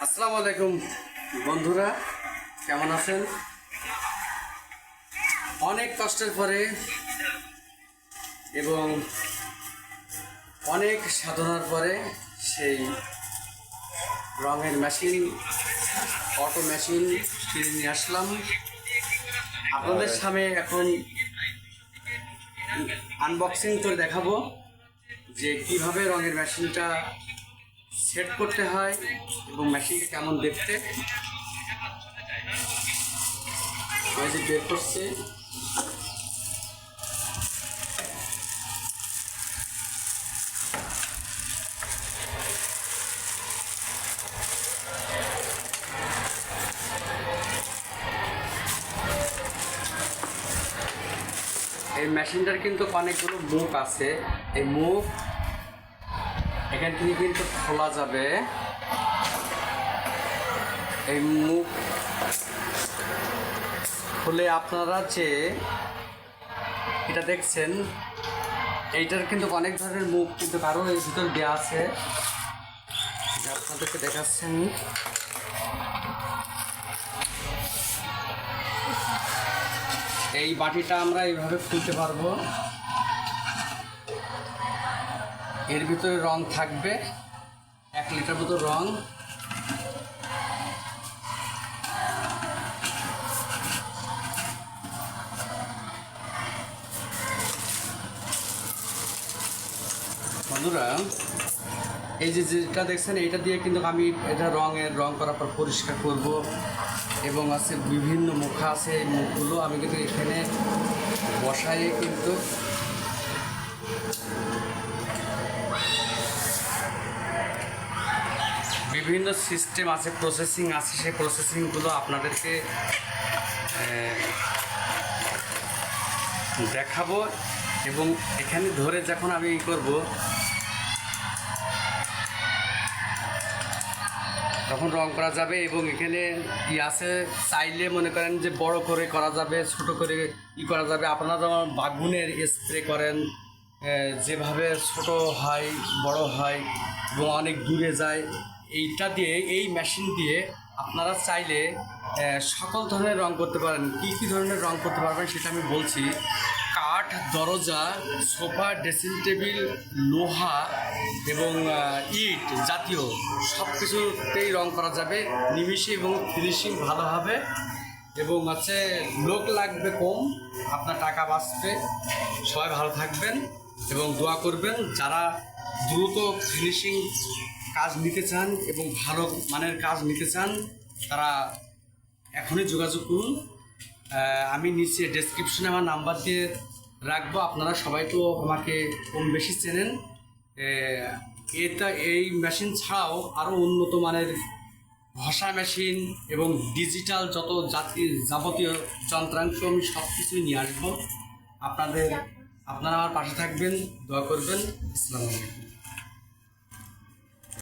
আসসালামু আলাইকুম বন্ধুরা, কেমন আছেন? অনেক কষ্টের পরে এবং অনেক সাধনার পরে সেই রঙের মেশিন, অটো মেশিন কিনে নিয়ে আসলাম আপনাদের সামনে। এখন আনবক্সিং করে দেখাবো যে কিভাবে রঙের মেশিনটা সেট করতে হয় এবং মেশিনটা কেমন দেখতে। বের করছে এই মেশিনটার কিন্তু অনেকগুলো মুখ আছে। এই মুখ এখান থেকে কিন্তু খোলা যাবে। এই মুখ খুলে আপনারা যে এটা দেখছেন, এইটার কিন্তু অনেক ধরনের মুখ কিন্তু কারো এর ভিতর দেওয়া আছে, আপনাদেরকে দেখাচ্ছেন। এই বাটিটা আমরা এইভাবে খুলতে পারবো। এর ভিতরে রং থাকবে 1 লিটার মতো রং। বন্ধুরা, এই যেটা দেখছেন, এইটা দিয়ে কিন্তু আমি এটা রং করার পর পরিষ্কার করব এবং আছে বিভিন্ন মুখ আছে। এই মুখগুলো আমি কিন্তু এখানে বসাই কিন্তু বিভিন্ন সিস্টেম আছে, প্রসেসিং আছে। সেই প্রসেসিংগুলো আপনাদেরকে দেখাবো এবং এখানে ধরে যখন আমি করব তখন রং করা যাবে। এবং এখানে আছে, চাইলে মনে করেন যে বড় করে করা যাবে, ছোট করে করা যাবে। আপনারা যেমন বাগুনের স্প্রে করেন, যেভাবে ছোট হয় বড় হয় এবং অনেক দূরে যায়, এইটা দিয়ে, এই মেশিন দিয়ে আপনারা চাইলে সকল ধরনের রং করতে পারেন। কী কী ধরনের রং করতে পারবেন সেটা আমি বলছি। কাঠ, দরজা, সোফা, ড্রেসিং টেবিল, লোহা এবং ইট জাতীয় সব কিছুতেই রং করা যাবে নিমিষে এবং ফিনিশিং ভালো হবে। এবং লোক লাগবে কম, আপনার টাকা বাঁচবে। সবাই ভালো থাকবেন এবং দোয়া করবেন। যারা দ্রুত ফিনিশিং কাজ নিতে চান এবং ভালো মানের কাজ নিতে চান, তারা এখনই যোগাযোগ করুন। আমি নিচে ডেসক্রিপশনে আমার নাম্বার দিয়ে রাখবো। আপনারা সবাই তো আমাকে কম বেশি চেনেন। এই মেশিন ছাড়াও আরও উন্নত মানের ঘষা মেশিন এবং ডিজিটাল যত যাবতীয় যন্ত্রাংশ আমি সব কিছুই নিয়ে আসবো। আপনারা আমার পাশে থাকবেন, দোয়া করবেন। আসসালামু আলাইকুম।